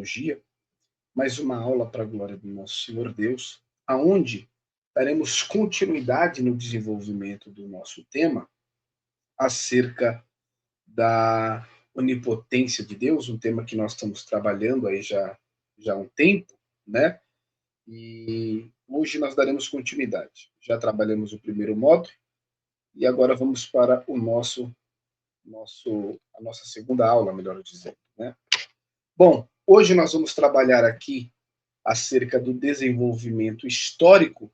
teologia, mais uma aula para a glória do nosso Senhor Deus, aonde daremos continuidade no desenvolvimento do nosso tema acerca da onipotência de Deus, um tema que nós estamos trabalhando aí já há um tempo, né? E hoje nós daremos continuidade. Já trabalhamos o primeiro módulo e agora vamos para a nossa segunda aula, melhor dizendo, né? Bom, hoje nós vamos trabalhar aqui acerca do desenvolvimento histórico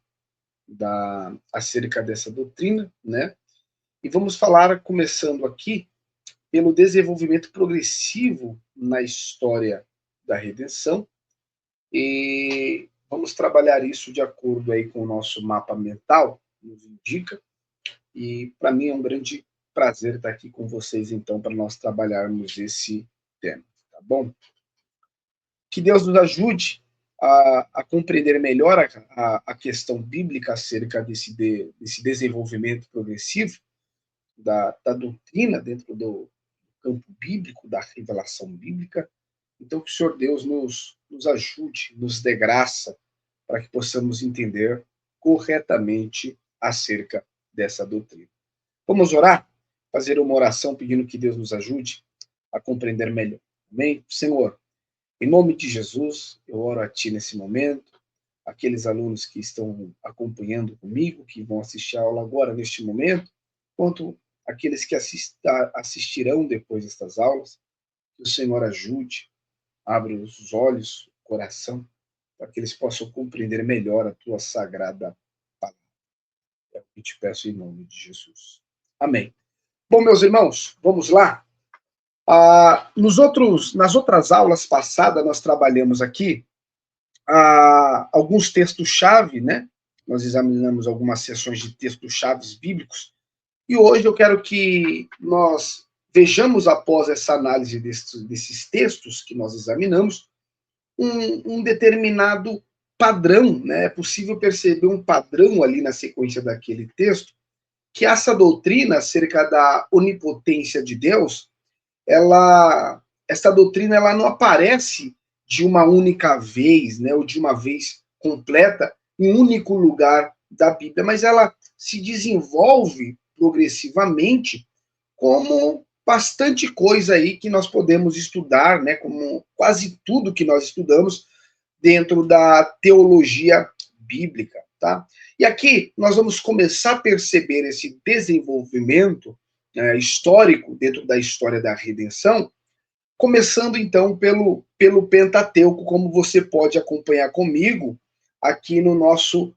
acerca dessa doutrina, né? E vamos falar, começando aqui, pelo desenvolvimento progressivo na história da redenção, e vamos trabalhar isso de acordo aí com o nosso mapa mental, nos indica, e para mim é um grande prazer estar aqui com vocês, então, para nós trabalharmos esse tema, tá bom? Que Deus nos ajude a compreender melhor a questão bíblica acerca desse desenvolvimento progressivo da doutrina dentro do campo bíblico, da revelação bíblica. Então, que o Senhor Deus nos ajude, nos dê graça, para que possamos entender corretamente acerca dessa doutrina. Vamos orar? Fazer uma oração pedindo que Deus nos ajude a compreender melhor. Amém? Senhor, em nome de Jesus, eu oro a Ti nesse momento, aqueles alunos que estão acompanhando comigo, que vão assistir a aula agora, neste momento, quanto aqueles que assistirão depois destas aulas, que o Senhor ajude, abra os olhos, o coração, para que eles possam compreender melhor a Tua sagrada palavra. É o que te peço em nome de Jesus. Amém. Bom, meus irmãos, vamos lá. Nas outras aulas passadas, nós trabalhamos aqui alguns textos-chave, né? Nós examinamos algumas seções de textos-chaves bíblicos, e hoje eu quero que nós vejamos, após essa análise desses textos que nós examinamos, um determinado padrão, né? É possível perceber um padrão ali na sequência daquele texto, que essa doutrina acerca da onipotência de Deus, essa doutrina ela não aparece de uma única vez, né, ou de uma vez completa, em um único lugar da Bíblia, mas ela se desenvolve progressivamente como bastante coisa aí que nós podemos estudar, né, como quase tudo que nós estudamos dentro da teologia bíblica, tá? E aqui nós vamos começar a perceber esse desenvolvimento histórico dentro da história da redenção, começando então pelo Pentateuco, como você pode acompanhar comigo aqui no nosso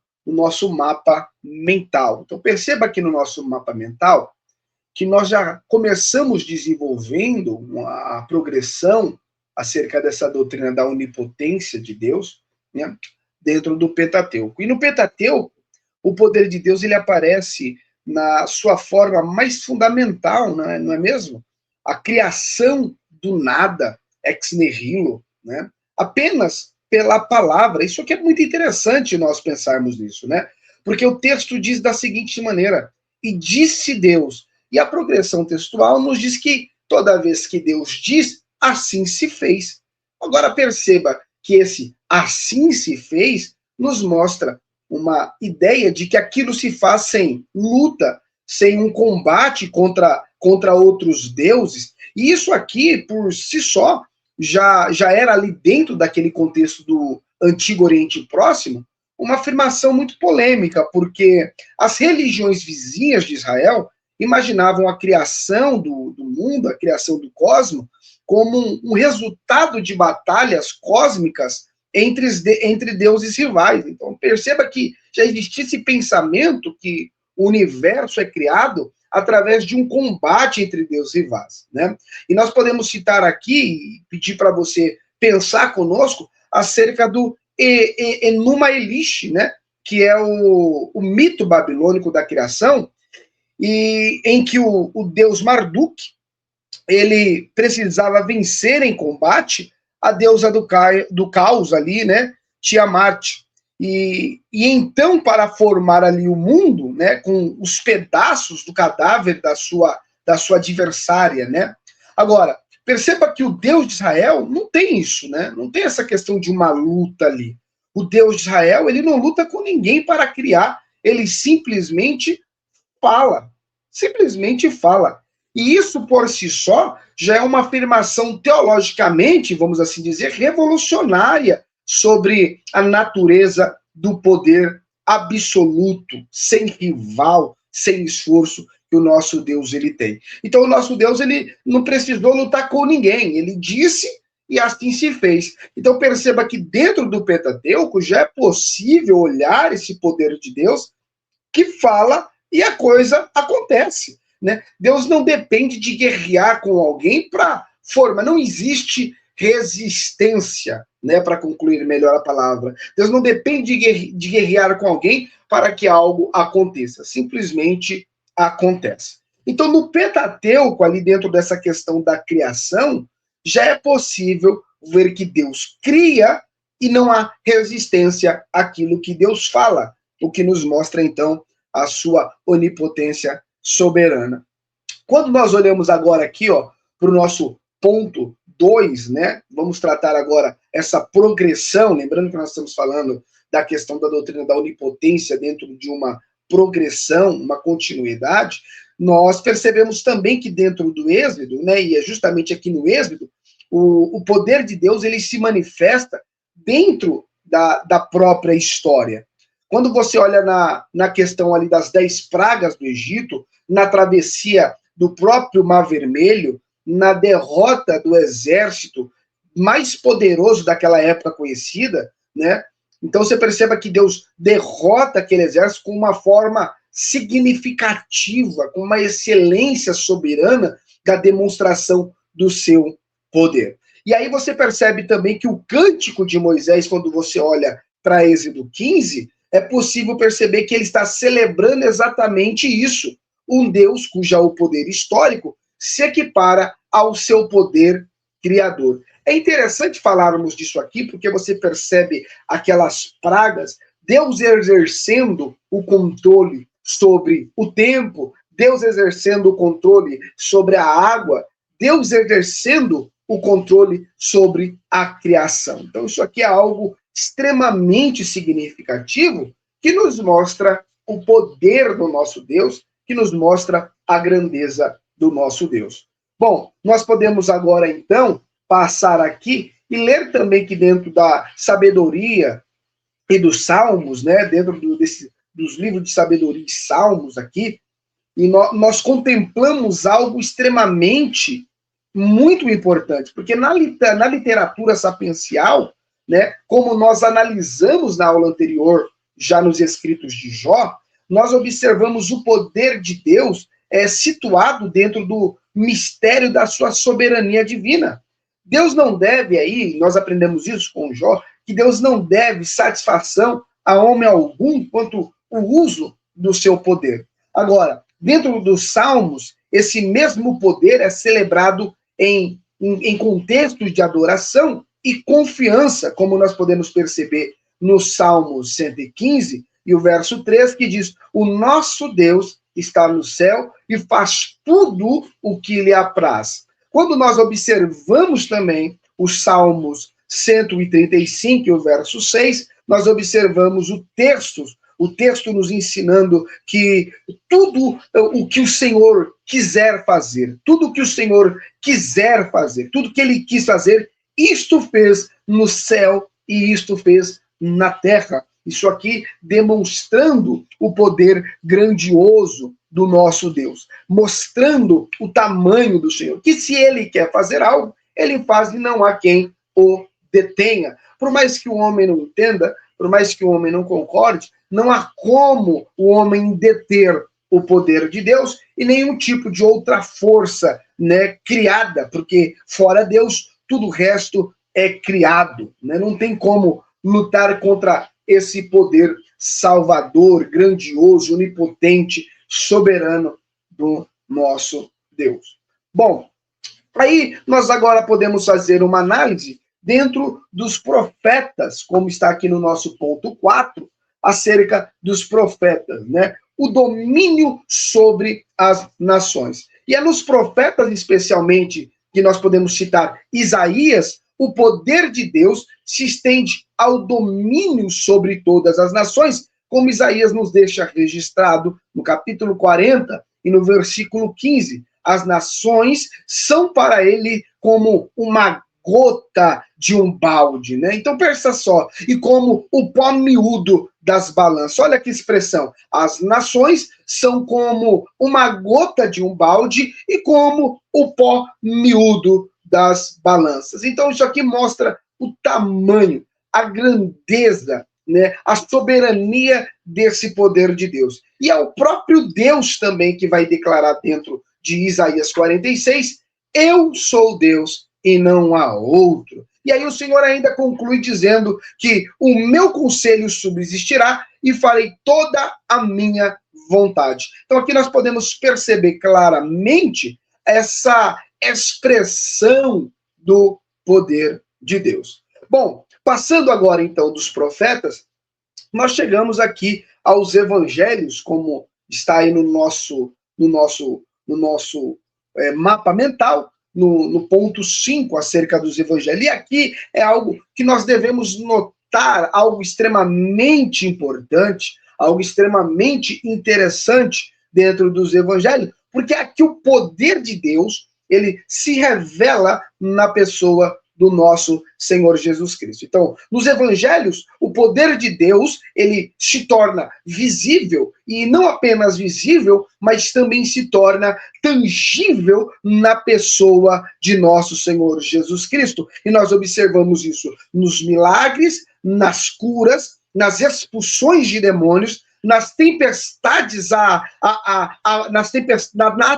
mapa mental. Então perceba aqui no nosso mapa mental que nós já começamos desenvolvendo a progressão acerca dessa doutrina da onipotência de Deus, né, dentro do Pentateuco. E no Pentateuco, o poder de Deus ele aparece na sua forma mais fundamental, não é mesmo? A criação do nada, ex nihilo, né? Apenas pela palavra. Isso aqui é muito interessante nós pensarmos nisso, né? Porque o texto diz da seguinte maneira: e disse Deus. E a progressão textual nos diz que toda vez que Deus diz, assim se fez. Agora perceba que esse assim se fez nos mostra uma ideia de que aquilo se faz sem luta, sem um combate contra outros deuses. E isso aqui, por si só, já era ali dentro daquele contexto do Antigo Oriente Próximo, uma afirmação muito polêmica, porque as religiões vizinhas de Israel imaginavam a criação do mundo, a criação do cosmos, como um resultado de batalhas cósmicas entre deuses rivais. Então, perceba que já existia esse pensamento que o universo é criado através de um combate entre deuses rivais, né? E nós podemos citar aqui, e pedir para você pensar conosco, acerca do Enuma Elish, né? Que é o mito babilônico da criação, e em que o deus Marduk, ele precisava vencer em combate a deusa do caos ali, né, Tiamat. E então, para formar ali o mundo, né, com os pedaços do cadáver da sua adversária, né? Agora, Perceba que o Deus de Israel não tem isso, né? Não tem essa questão de uma luta ali. O Deus de Israel, ele não luta com ninguém para criar, ele simplesmente fala. Simplesmente fala. E isso por si só já é uma afirmação teologicamente, vamos assim dizer, revolucionária sobre a natureza do poder absoluto, sem rival, sem esforço que o nosso Deus ele tem. Então o nosso Deus ele não precisou lutar com ninguém, ele disse e assim se fez. Então perceba que dentro do Pentateuco já é possível olhar esse poder de Deus que fala e a coisa acontece. Né? Deus não depende de guerrear com alguém para formar, não existe resistência, né, para concluir melhor a palavra. Deus não depende de guerrear com alguém para que algo aconteça, simplesmente acontece. Então, no Pentateuco, ali dentro dessa questão da criação, já é possível ver que Deus cria e não há resistência àquilo que Deus fala, o que nos mostra, então, a sua onipotência soberana. Quando nós olhamos agora aqui, ó, para o nosso ponto 2, né? Vamos tratar agora essa progressão, lembrando que nós estamos falando da questão da doutrina da onipotência dentro de uma progressão, uma continuidade. Nós percebemos também que dentro do Êxodo, né, e é justamente aqui no Êxodo, o poder de Deus ele se manifesta dentro da própria história. Quando você olha na questão ali das 10 pragas do Egito, na travessia do próprio Mar Vermelho, na derrota do exército mais poderoso daquela época conhecida, né? Então você perceba que Deus derrota aquele exército com uma forma significativa, com uma excelência soberana da demonstração do seu poder. E aí você percebe também que o cântico de Moisés, quando você olha para Êxodo 15, é possível perceber que ele está celebrando exatamente isso. Um Deus cujo o poder histórico se equipara ao seu poder criador. É interessante falarmos disso aqui, porque você percebe aquelas pragas, Deus exercendo o controle sobre o tempo, Deus exercendo o controle sobre a água, Deus exercendo o controle sobre a criação. Então, isso aqui é algo extremamente significativo que nos mostra o poder do nosso Deus, que nos mostra a grandeza do nosso Deus. Bom, nós podemos agora, então, passar aqui e ler também que dentro da sabedoria e dos salmos, né, dentro dos livros de sabedoria e salmos aqui, e nós contemplamos algo extremamente muito importante, porque na literatura sapiencial, né, como nós analisamos na aula anterior, já nos escritos de Jó, nós observamos o poder de Deus situado dentro do mistério da sua soberania divina. Deus não deve aí, nós aprendemos isso com Jó, que Deus não deve satisfação a homem algum quanto o uso do seu poder. Agora, dentro dos Salmos, esse mesmo poder é celebrado em contextos de adoração e confiança, como nós podemos perceber no Salmo 115 e o verso 3, que diz: o nosso Deus está no céu e faz tudo o que lhe apraz. Quando nós observamos também os Salmos 135 e o verso 6, nós observamos o texto nos ensinando que tudo o que o Senhor quiser fazer, tudo o que o Senhor quiser fazer, tudo que ele quis fazer, isto fez no céu e isto fez na terra. Isso aqui demonstrando o poder grandioso do nosso Deus, mostrando o tamanho do Senhor, que se ele quer fazer algo, ele faz e não há quem o detenha. Por mais que o homem não entenda, por mais que o homem não concorde, não há como o homem deter o poder de Deus e nenhum tipo de outra força, né, criada, porque fora Deus, tudo o resto é criado, né? Não tem como lutar contra esse poder salvador, grandioso, onipotente, soberano do nosso Deus. Bom, aí nós agora podemos fazer uma análise dentro dos profetas, como está aqui no nosso ponto 4, acerca dos profetas, né? O domínio sobre as nações. E é nos profetas, especialmente que nós podemos citar Isaías, o poder de Deus se estende ao domínio sobre todas as nações, como Isaías nos deixa registrado no capítulo 40 e no versículo 15. As nações são para ele como uma gota de um balde, né? Então, pensa só, e como o pó miúdo das balanças. Olha que expressão. As nações são como uma gota de um balde e como o pó miúdo das balanças. Então, isso aqui mostra o tamanho, a grandeza, né, a soberania desse poder de Deus. E é o próprio Deus também que vai declarar dentro de Isaías 46, eu sou Deus e não há outro. E aí o Senhor ainda conclui dizendo que o meu conselho subsistirá e farei toda a minha vontade. Então aqui nós podemos perceber claramente essa expressão do poder de Deus. Bom, passando agora então dos profetas, nós chegamos aqui aos evangelhos, como está aí no nosso mapa mental, no ponto 5 acerca dos evangelhos. E aqui é algo que nós devemos notar, algo extremamente importante, algo extremamente interessante dentro dos evangelhos, porque aqui o poder de Deus, ele se revela na pessoa do nosso Senhor Jesus Cristo. Então, nos evangelhos, o poder de Deus, ele se torna visível, e não apenas visível, mas também se torna tangível na pessoa de nosso Senhor Jesus Cristo. E nós observamos isso nos milagres, nas curas, nas expulsões de demônios, nas tempestades, na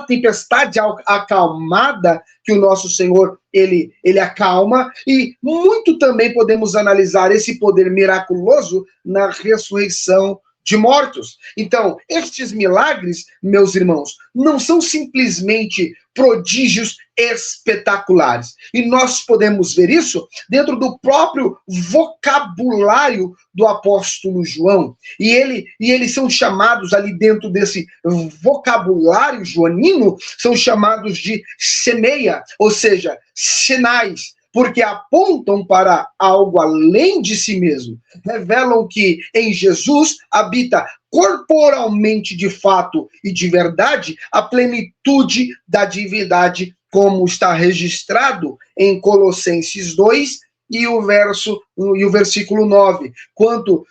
tempestade acalmada que o nosso Senhor, ele acalma, e muito também podemos analisar esse poder miraculoso na ressurreição de mortos. Então, estes milagres, meus irmãos, não são simplesmente prodígios espetaculares. E nós podemos ver isso dentro do próprio vocabulário do apóstolo João. E eles são chamados ali dentro desse vocabulário joanino, são chamados de semeia, ou seja, sinais, porque apontam para algo além de si mesmo. Revelam que em Jesus habita corporalmente, de fato e de verdade, a plenitude da divindade, como está registrado em Colossenses 2 e o versículo 9.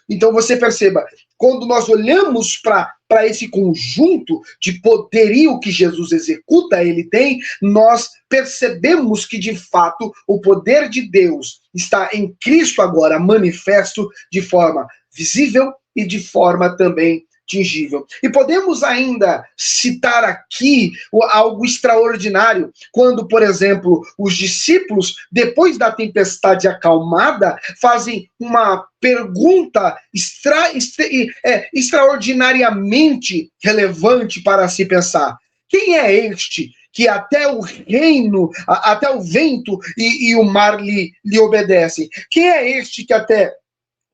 Então você perceba, quando nós olhamos para esse conjunto de poderio que Jesus executa, ele tem, nós percebemos que, de fato, o poder de Deus está em Cristo agora manifesto de forma visível e de forma também tangível. E podemos ainda citar aqui algo extraordinário, quando, por exemplo, os discípulos, depois da tempestade acalmada, fazem uma pergunta extraordinariamente relevante para se pensar. Quem é este que até o reino, até o vento e o mar lhe obedecem? Quem é este que até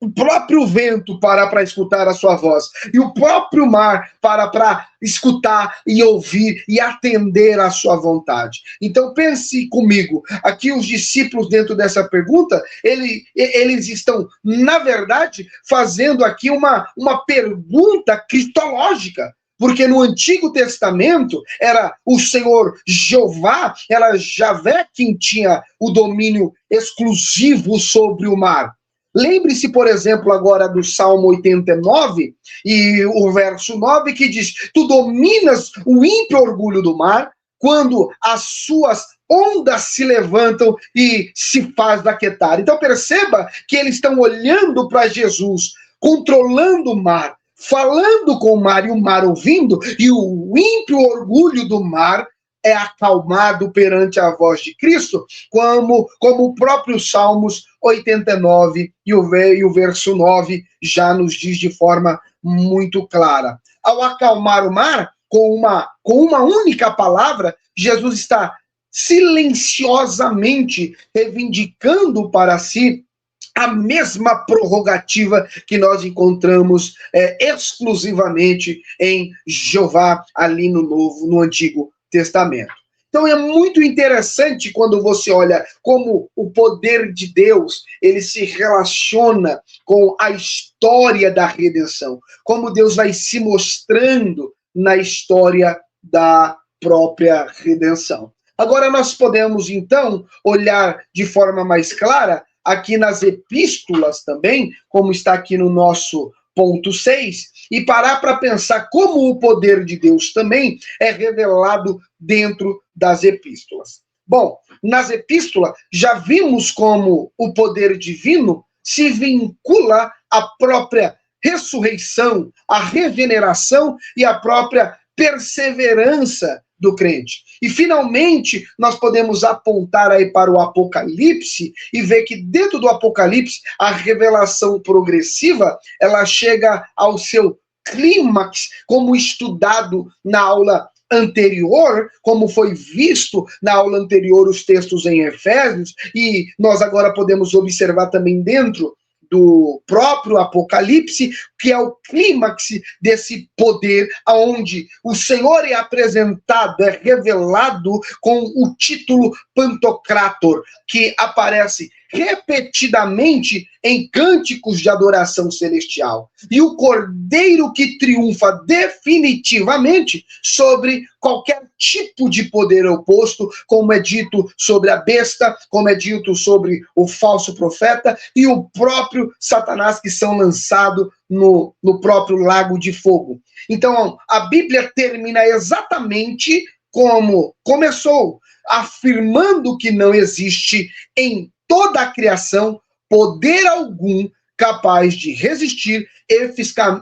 o próprio vento para escutar a sua voz, e o próprio mar para escutar e ouvir e atender à sua vontade? Então pense comigo, aqui os discípulos, dentro dessa pergunta, eles estão, na verdade, fazendo aqui uma pergunta cristológica. Porque no Antigo Testamento era o Senhor Jeová, era Javé quem tinha o domínio exclusivo sobre o mar. Lembre-se, por exemplo, agora do Salmo 89 e o verso 9, que diz: tu dominas o ímpio orgulho do mar, quando as suas ondas se levantam e se faz daquetar. Então perceba que eles estão olhando para Jesus, controlando o mar, falando com o mar e o mar ouvindo, e o ímpio orgulho do mar é acalmado perante a voz de Cristo, como o próprio Salmos 89 e o verso 9 já nos diz de forma muito clara. Ao acalmar o mar, com uma única palavra, Jesus está silenciosamente reivindicando para si a mesma prerrogativa que nós encontramos exclusivamente em Jeová, ali no Antigo Testamento. Então é muito interessante quando você olha como o poder de Deus, ele se relaciona com a história da redenção, como Deus vai se mostrando na história da própria redenção. Agora nós podemos então olhar de forma mais clara aqui nas epístolas também, como está aqui no nosso ponto 6, e parar para pensar como o poder de Deus também é revelado dentro das epístolas. Bom, nas epístolas já vimos como o poder divino se vincula à própria ressurreição, à regeneração e à própria perseverança do crente. E finalmente nós podemos apontar aí para o Apocalipse e ver que dentro do Apocalipse a revelação progressiva, ela chega ao seu clímax, como estudado na aula anterior, como foi visto na aula anterior os textos em Efésios, e nós agora podemos observar também dentro do próprio Apocalipse, que é o clímax desse poder, onde o Senhor é apresentado, é revelado com o título Pantocrator, que aparece repetidamente em cânticos de adoração celestial. E o Cordeiro que triunfa definitivamente sobre qualquer tipo de poder oposto, como é dito sobre a besta, como é dito sobre o falso profeta e o próprio Satanás, que são lançados no próprio lago de fogo. Então, a Bíblia termina exatamente como começou, afirmando que não existe em toda a criação poder algum capaz de resistir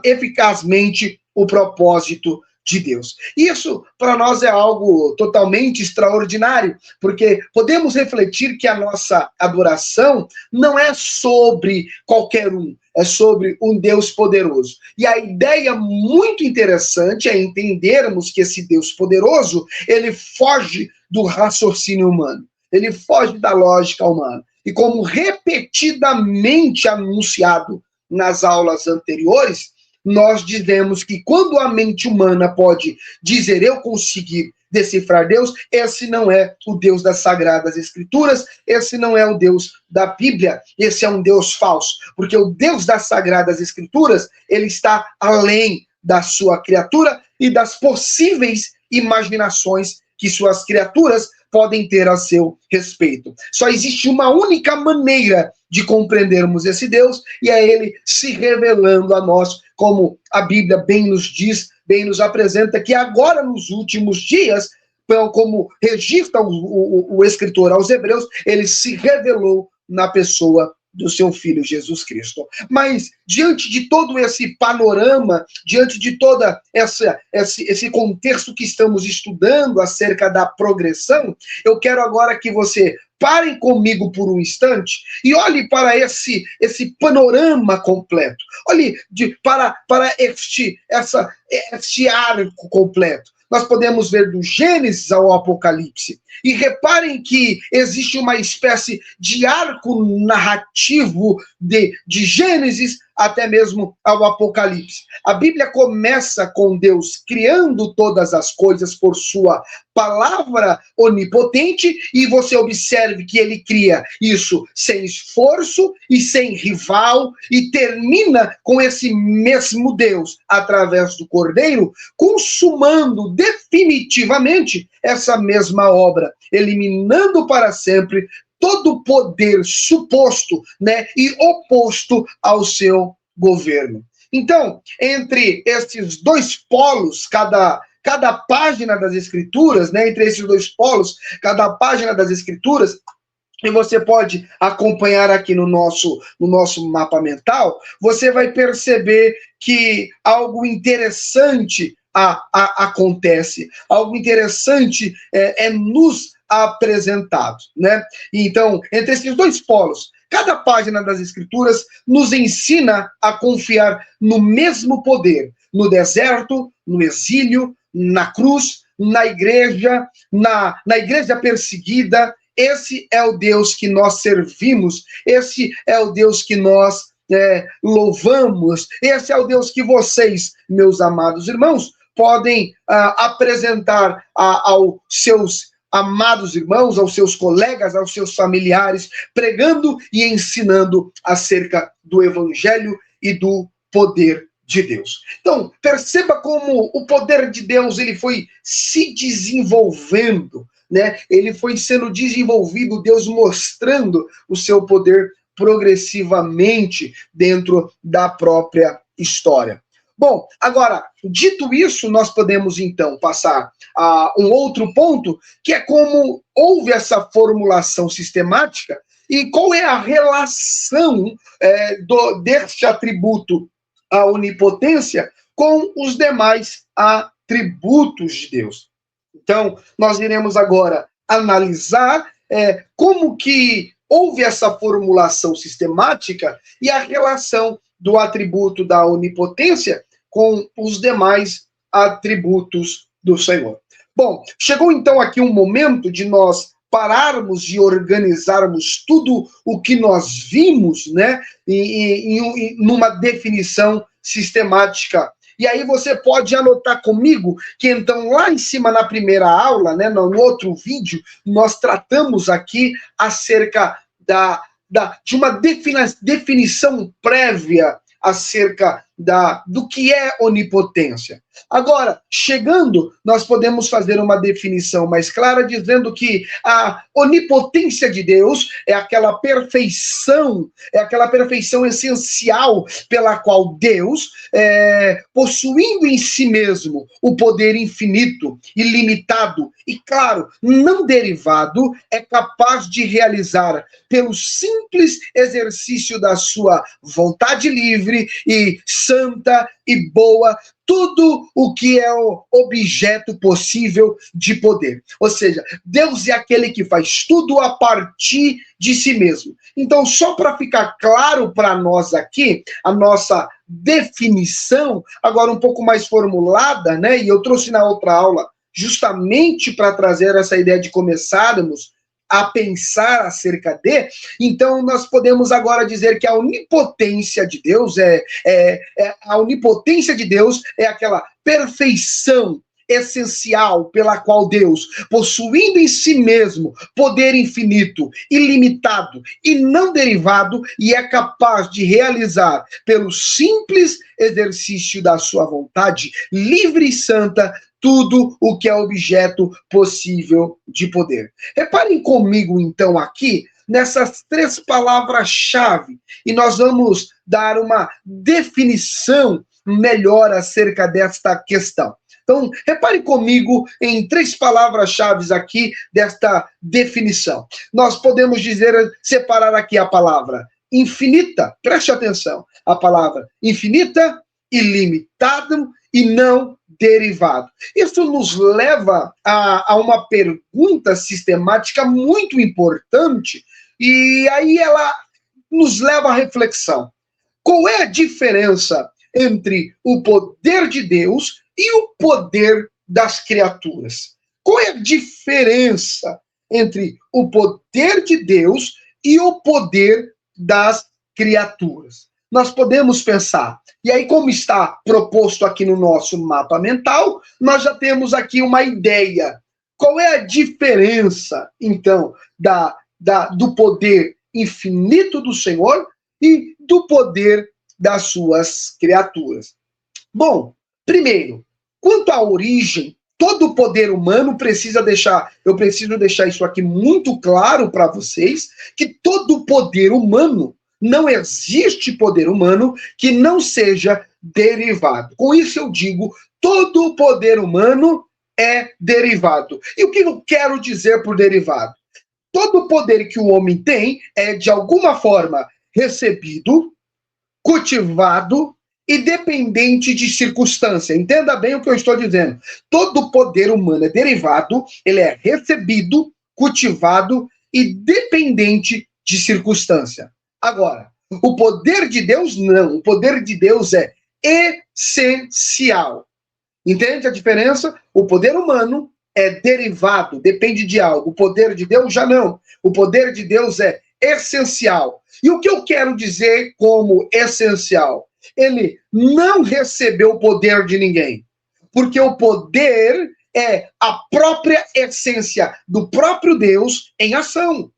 eficazmente o propósito de Deus. Isso, para nós, é algo totalmente extraordinário, porque podemos refletir que a nossa adoração não é sobre qualquer um, é sobre um Deus poderoso. E a ideia muito interessante é entendermos que esse Deus poderoso, ele foge do raciocínio humano, ele foge da lógica humana. E como repetidamente anunciado nas aulas anteriores, nós dizemos que quando a mente humana pode dizer eu consegui decifrar Deus, esse não é o Deus das Sagradas Escrituras, esse não é o Deus da Bíblia, esse é um Deus falso, porque o Deus das Sagradas Escrituras, ele está além da sua criatura e das possíveis imaginações que suas criaturas podem ter a seu respeito. Só existe uma única maneira de compreendermos esse Deus, e é ele se revelando a nós, como a Bíblia bem nos diz, bem nos apresenta, que agora nos últimos dias, como registra o escritor aos Hebreus, ele se revelou na pessoa do seu Filho Jesus Cristo. Mas, diante de todo esse panorama, diante de todo esse contexto que estamos estudando acerca da progressão, eu quero agora que você parem comigo por um instante e olhe para esse panorama completo. Olhe para este arco completo. Nós podemos ver do Gênesis ao Apocalipse. E reparem que existe uma espécie de arco narrativo de Gênesis até mesmo ao Apocalipse. A Bíblia começa com Deus criando todas as coisas por sua palavra onipotente, e você observe que ele cria isso sem esforço e sem rival, e termina com esse mesmo Deus, através do Cordeiro, consumando definitivamente essa mesma obra, eliminando para sempre todo o poder suposto, né, e oposto ao seu governo. Então, entre esses dois polos, cada página das Escrituras, né, entre esses dois polos, cada página das Escrituras, e você pode acompanhar aqui no nosso mapa mental, você vai perceber que algo interessante acontece, algo interessante é nos apresentado, né? Então, entre esses dois polos, cada página das Escrituras nos ensina a confiar no mesmo poder, no deserto, no exílio, na cruz, na igreja perseguida. Esse é o Deus que nós servimos, esse é o Deus que nós louvamos, esse é o Deus que vocês, meus amados irmãos, podem apresentar aos seus amados irmãos, aos seus colegas, aos seus familiares, pregando e ensinando acerca do Evangelho e do poder de Deus. Então, perceba como o poder de Deus ele foi se desenvolvendo, né? Ele foi sendo desenvolvido, Deus mostrando o seu poder progressivamente dentro da própria história. Bom, agora, dito isso, nós podemos então passar a um outro ponto, que é como houve essa formulação sistemática e qual é a relação deste atributo, a onipotência, com os demais atributos de Deus. Então, nós iremos agora analisar como que houve essa formulação sistemática e a relação do atributo da onipotência com os demais atributos do Senhor. Bom, chegou então aqui um momento de nós pararmos e organizarmos tudo o que nós vimos, né, numa definição sistemática. E aí você pode anotar comigo que então lá em cima na primeira aula, né, no outro vídeo, nós tratamos aqui acerca de uma definição prévia acerca do que é onipotência. Agora, chegando, nós podemos fazer uma definição mais clara, dizendo que a onipotência de Deus é aquela perfeição essencial pela qual Deus, possuindo em si mesmo o poder infinito, ilimitado e, claro, não derivado, é capaz de realizar, pelo simples exercício da sua vontade livre e santa e boa, tudo o que é o objeto possível de poder. Ou seja, Deus é aquele que faz tudo a partir de si mesmo. Então, só para ficar claro para nós aqui, a nossa definição, agora um pouco mais formulada, né? E eu trouxe na outra aula justamente para trazer essa ideia de começarmos a pensar acerca então nós podemos agora dizer que a onipotência de Deus a onipotência de Deus é aquela perfeição essencial pela qual Deus, possuindo em si mesmo poder infinito, ilimitado e não derivado, e é capaz de realizar pelo simples exercício da sua vontade livre e santa tudo o que é objeto possível de poder. Reparem comigo, então, aqui, nessas três palavras-chave, e nós vamos dar uma definição melhor acerca desta questão. Então, repare comigo em três palavras-chave aqui desta definição. Nós podemos separar aqui a palavra infinita, preste atenção, a palavra infinita, ilimitado e não derivado. Isso nos leva a uma pergunta sistemática muito importante, e aí ela nos leva à reflexão. Qual é a diferença entre o poder de Deus e o poder das criaturas? Qual é a diferença entre o poder de Deus e o poder das criaturas? Nós podemos pensar, e aí como está proposto aqui no nosso mapa mental, nós já temos aqui uma ideia. Qual é a diferença, então, do poder infinito do Senhor e do poder das suas criaturas? Bom, primeiro, quanto à origem, todo o poder humano eu preciso deixar isso aqui muito claro para vocês, que todo o poder humano, não existe poder humano que não seja derivado. Com isso eu digo, todo o poder humano é derivado. E o que eu quero dizer por derivado? Todo o poder que o homem tem é, de alguma forma, recebido, cultivado e dependente de circunstância. Entenda bem o que eu estou dizendo. Todo poder humano é derivado, ele é recebido, cultivado e dependente de circunstância. Agora, o poder de Deus não. O poder de Deus é essencial. Entende a diferença? O poder humano é derivado, depende de algo. O poder de Deus já não. O poder de Deus é essencial. E o que eu quero dizer como essencial? Ele não recebeu o poder de ninguém. Porque o poder é a própria essência do próprio Deus em ação.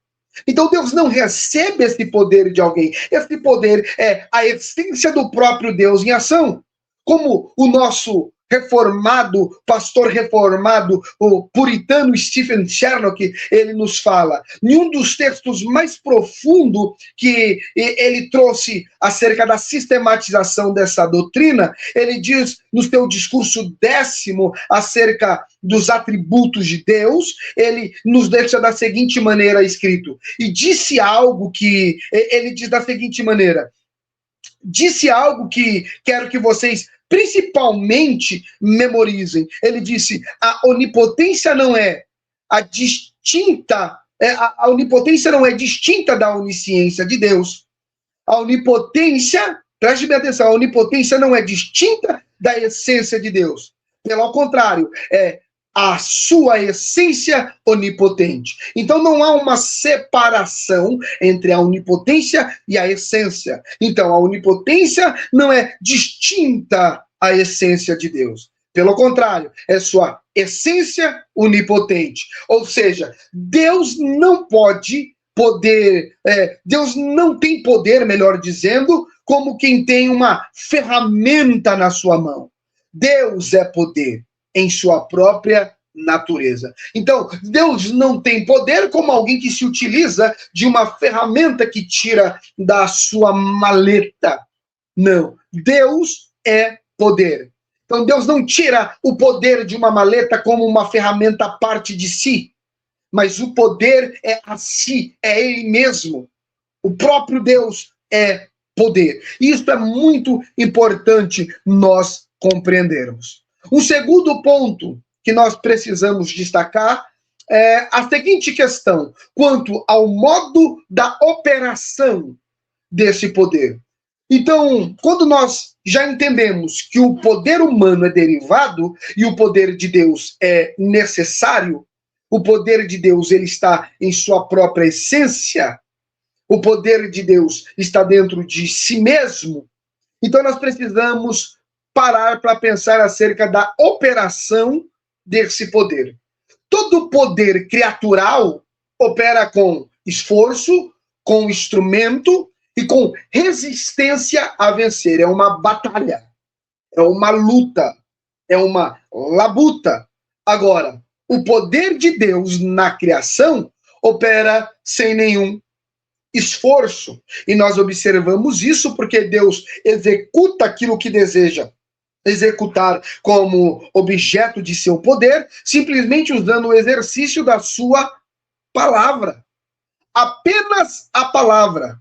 Então Deus não recebe esse poder de alguém. Esse poder é a essência do próprio Deus em ação. Como o nosso reformado, pastor reformado, o puritano Stephen Sherlock, ele nos fala, em um dos textos mais profundos que ele trouxe acerca da sistematização dessa doutrina, ele diz no seu discurso 10º acerca dos atributos de Deus, ele nos deixa da seguinte maneira escrito, e disse algo que, ele diz da seguinte maneira, disse algo que quero que vocês principalmente memorizem. Ele disse: a onipotência não é a distinta, a onipotência não é distinta da onisciência de Deus. A onipotência, preste bem atenção, a onipotência não é distinta da essência de Deus. Pelo contrário, é a sua essência onipotente. Então não há uma separação entre a onipotência e a essência. Então a onipotência não é distinta à essência de Deus. Pelo contrário, é sua essência onipotente. Ou seja, Deus não pode poder, Deus não tem poder, melhor dizendo, como quem tem uma ferramenta na sua mão. Deus é poder em sua própria natureza. Então, Deus não tem poder como alguém que se utiliza de uma ferramenta que tira da sua maleta. Não. Deus é poder. Então, Deus não tira o poder de uma maleta como uma ferramenta à parte de si, mas o poder é a si, é ele mesmo. O próprio Deus é poder. Isso é muito importante nós compreendermos. Um segundo ponto que nós precisamos destacar é a seguinte questão, quanto ao modo da operação desse poder. Então, quando nós já entendemos que o poder humano é derivado e o poder de Deus é necessário, o poder de Deus ele está em sua própria essência, o poder de Deus está dentro de si mesmo, então nós precisamos parar para pensar acerca da operação desse poder. Todo poder criatural opera com esforço, com instrumento e com resistência a vencer. É uma batalha, é uma luta, é uma labuta. Agora, o poder de Deus na criação opera sem nenhum esforço. E nós observamos isso porque Deus executa aquilo que deseja executar como objeto de seu poder, simplesmente usando o exercício da sua palavra. Apenas a palavra.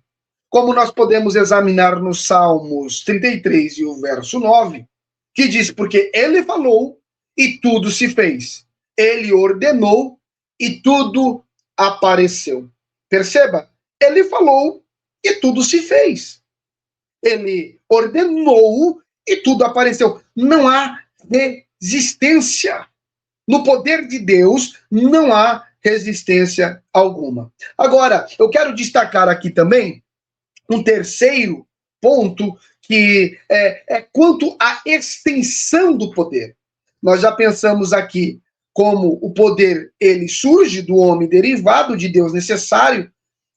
Como nós podemos examinar nos Salmos 33 e o verso 9, que diz, porque ele falou e tudo se fez. Ele ordenou e tudo apareceu. Perceba, ele falou e tudo se fez. Ele ordenou e tudo apareceu. Não há resistência. No poder de Deus, não há resistência alguma. Agora, eu quero destacar aqui também um terceiro ponto, que é quanto à extensão do poder. Nós já pensamos aqui como o poder, ele surge do homem derivado, de Deus necessário,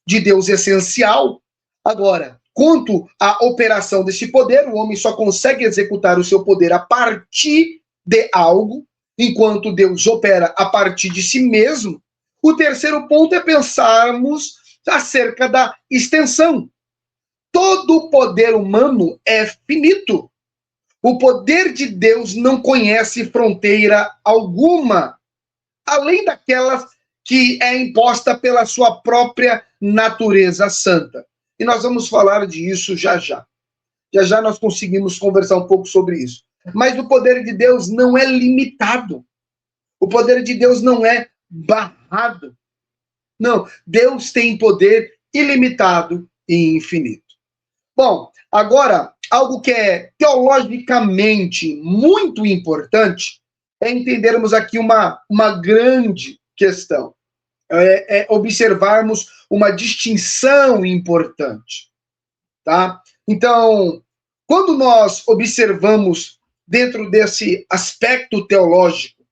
de Deus essencial. Agora, quanto à operação desse poder, o homem só consegue executar o seu poder a partir de algo, enquanto Deus opera a partir de si mesmo. O terceiro ponto é pensarmos acerca da extensão. Todo o poder humano é finito. O poder de Deus não conhece fronteira alguma, além daquelas que é imposta pela sua própria natureza santa. E nós vamos falar disso já já. Já já nós conseguimos conversar um pouco sobre isso. Mas o poder de Deus não é limitado. O poder de Deus não é barrado. Não, Deus tem poder ilimitado e infinito. Bom, agora, algo que é teologicamente muito importante é entendermos aqui uma grande questão. É observarmos uma distinção importante, tá? Então, quando nós observamos dentro desse aspecto teológico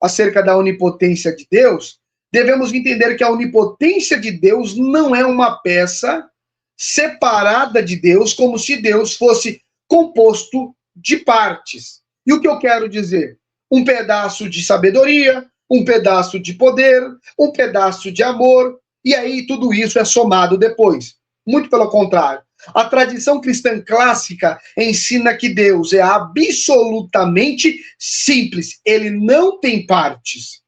acerca da onipotência de Deus, devemos entender que a onipotência de Deus não é uma peça separada de Deus, como se Deus fosse composto de partes. E o que eu quero dizer? Um pedaço de sabedoria, um pedaço de poder, um pedaço de amor, e aí tudo isso é somado depois. Muito pelo contrário. A tradição cristã clássica ensina que Deus é absolutamente simples, ele não tem partes.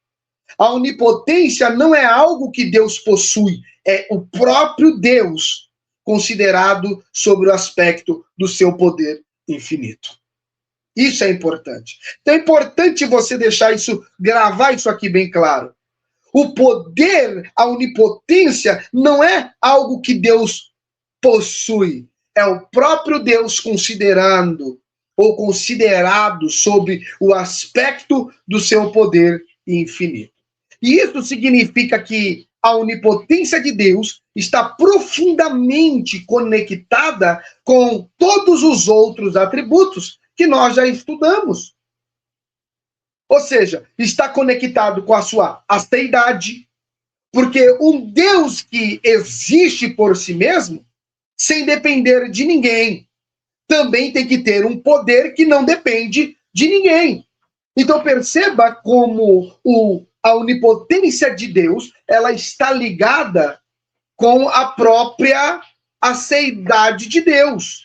A onipotência não é algo que Deus possui, é o próprio Deus considerado sobre o aspecto do seu poder infinito. Isso é importante. Então é importante você deixar isso, gravar isso aqui bem claro. O poder, a onipotência, não é algo que Deus possui. É o próprio Deus considerando ou considerado sobre o aspecto do seu poder infinito. E isso significa que a onipotência de Deus está profundamente conectada com todos os outros atributos que nós já estudamos. Ou seja, está conectado com a sua asteidade, porque um Deus que existe por si mesmo, sem depender de ninguém, também tem que ter um poder que não depende de ninguém. Então perceba como a onipotência de Deus, ela está ligada com a própria asteidade de Deus.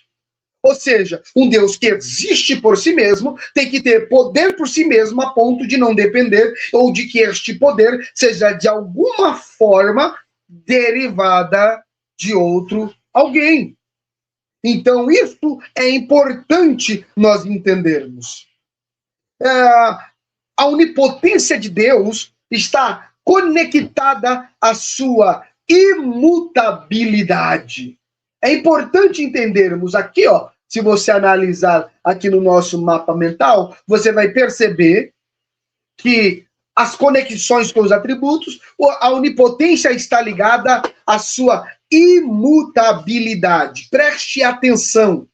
Ou seja, um Deus que existe por si mesmo tem que ter poder por si mesmo a ponto de não depender ou de que este poder seja de alguma forma derivada de outro alguém. Então, isso é importante nós entendermos. A onipotência de Deus está conectada à sua imutabilidade. É importante entendermos aqui, ó, se você analisar aqui no nosso mapa mental, você vai perceber que as conexões com os atributos, a onipotência está ligada à sua imutabilidade. Preste atenção.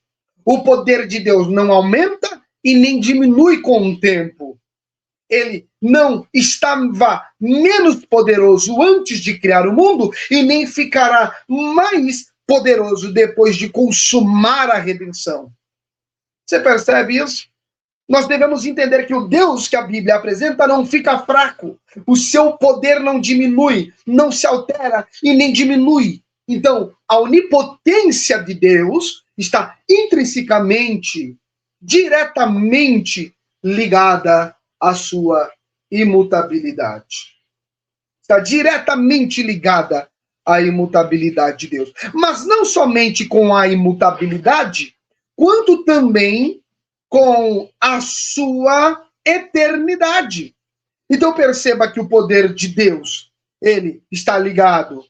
O poder de Deus não aumenta e nem diminui com o tempo. Ele não estava menos poderoso antes de criar o mundo e nem ficará mais poderoso depois de consumar a redenção. Você percebe isso? Nós devemos entender que o Deus que a Bíblia apresenta não fica fraco. O seu poder não diminui, não se altera e nem diminui. Então, a onipotência de Deus está intrinsecamente, diretamente ligada à sua imutabilidade. Está diretamente ligada à imutabilidade de Deus. Mas não somente com a imutabilidade, quanto também com a sua eternidade. Então perceba que o poder de Deus, ele está ligado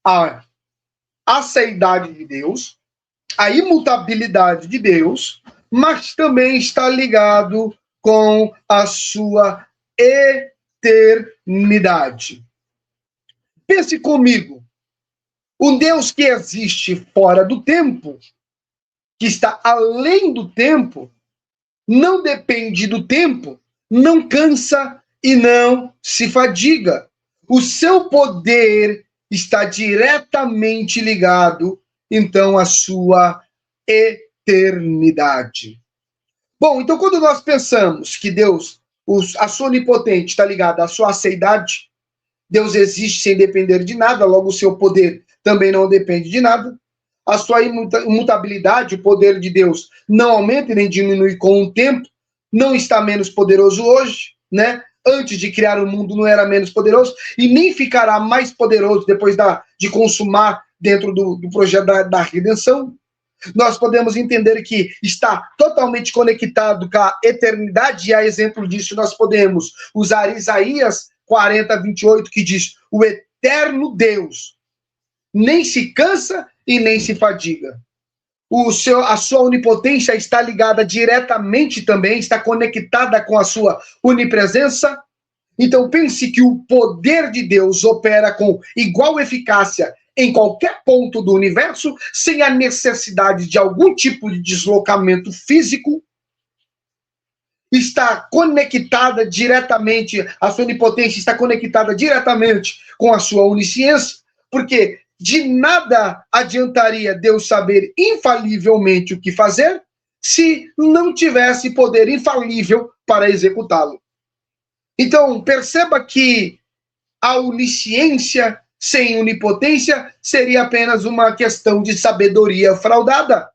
à aceidade de Deus, à imutabilidade de Deus, mas também está ligado com a sua eternidade. Pense comigo, um Deus que existe fora do tempo, que está além do tempo, não depende do tempo, não cansa e não se fadiga. O seu poder está diretamente ligado, então, à sua eternidade. Bom, então quando nós pensamos que Deus, a sua onipotente está ligada à sua aceidade, Deus existe sem depender de nada, logo o seu poder também não depende de nada. A sua imutabilidade, o poder de Deus, não aumenta e nem diminui com o tempo, não está menos poderoso hoje, né? Antes de criar o mundo não era menos poderoso e nem ficará mais poderoso depois de consumar dentro do projeto da redenção. Nós podemos entender que está totalmente conectado com a eternidade, e a exemplo disso nós podemos usar Isaías 40, 28, que diz: o eterno Deus nem se cansa e nem se fadiga. A sua onipotência está ligada diretamente também, está conectada com a sua onipresença. Então pense que o poder de Deus opera com igual eficácia em qualquer ponto do universo, sem a necessidade de algum tipo de deslocamento físico. está conectada diretamente, a sua onipotência está conectada diretamente com a sua onisciência, porque de nada adiantaria Deus saber infalivelmente o que fazer se não tivesse poder infalível para executá-lo. Então, perceba que a onisciência sem onipotência seria apenas uma questão de sabedoria fraudada.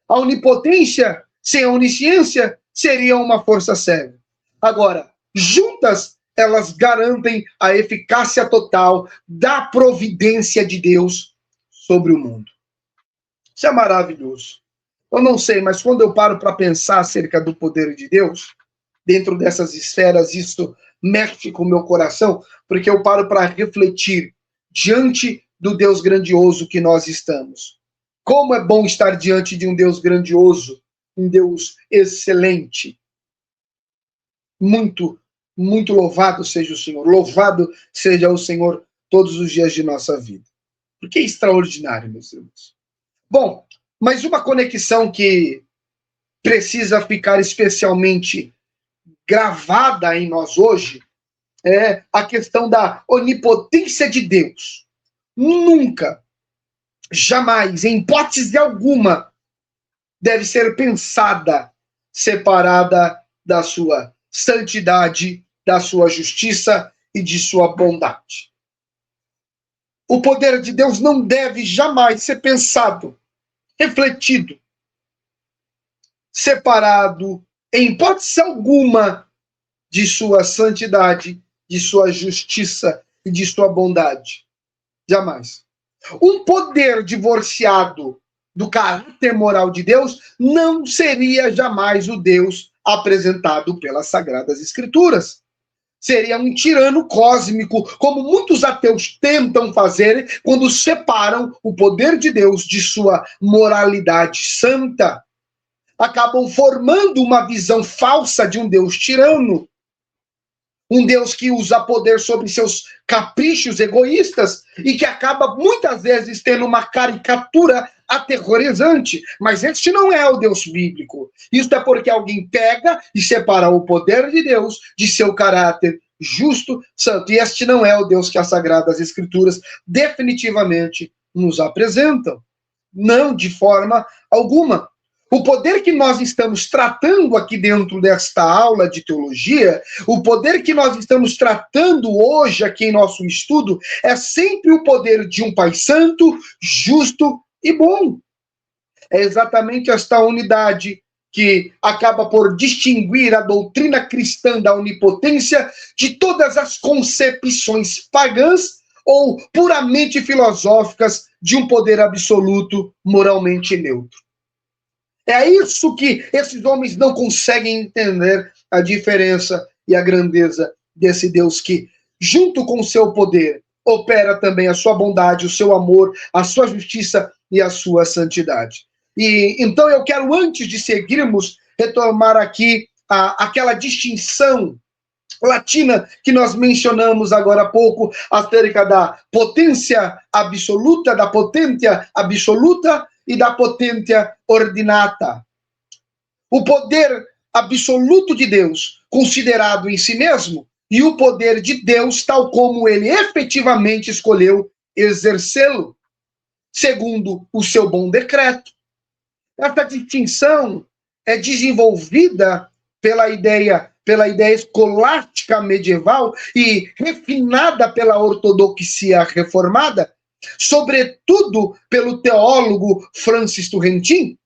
A onipotência sem a onisciência seria uma força cega. Agora, juntas, elas garantem a eficácia total da providência de Deus sobre o mundo. Isso é maravilhoso. Eu não sei, mas quando eu paro para pensar acerca do poder de Deus, dentro dessas esferas, isso mexe com o meu coração, porque eu paro para refletir diante do Deus grandioso que nós estamos. Como é bom estar diante de um Deus grandioso, um Deus excelente. Muito, muito louvado seja o Senhor. Louvado seja o Senhor todos os dias de nossa vida. Porque é extraordinário, meus irmãos. Bom, mas uma conexão que precisa ficar especialmente gravada em nós hoje é a questão da onipotência de Deus. Nunca, jamais, em hipótese alguma, deve ser pensada separada da sua santidade, da sua justiça e de sua bondade. O poder de Deus não deve jamais ser pensado, refletido, separado, em hipótese alguma, de sua santidade, de sua justiça e de sua bondade. Jamais. Um poder divorciado do caráter moral de Deus não seria jamais o Deus apresentado pelas Sagradas Escrituras. Seria um tirano cósmico, como muitos ateus tentam fazer quando separam o poder de Deus de sua moralidade santa. Acabam formando uma visão falsa de um Deus tirano. Um Deus que usa poder sobre seus caprichos egoístas e que acaba muitas vezes tendo uma caricatura aterrorizante. Mas este não é o Deus bíblico. Isso é porque alguém pega e separa o poder de Deus de seu caráter justo, santo. E este não é o Deus que as Sagradas Escrituras definitivamente nos apresentam. Não, de forma alguma. O poder que nós estamos tratando aqui dentro desta aula de teologia, o poder que nós estamos tratando hoje aqui em nosso estudo, é sempre o poder de um Pai Santo, justo e bom. É exatamente esta unidade que acaba por distinguir a doutrina cristã da onipotência de todas as concepções pagãs ou puramente filosóficas de um poder absoluto, moralmente neutro. É isso que esses homens não conseguem entender, a diferença e a grandeza desse Deus que, junto com o seu poder, opera também a sua bondade, o seu amor, a sua justiça e a sua santidade. E então eu quero, antes de seguirmos, retomar aqui aquela distinção latina que nós mencionamos agora há pouco, acerca da potência absoluta, da potência absoluta e da potência ordinata. O poder absoluto de Deus, considerado em si mesmo, e o poder de Deus, tal como ele efetivamente escolheu exercê-lo, segundo o seu bom decreto. Essa distinção é desenvolvida pela ideia escolástica medieval e refinada pela ortodoxia reformada, sobretudo pelo teólogo Francis Turretin,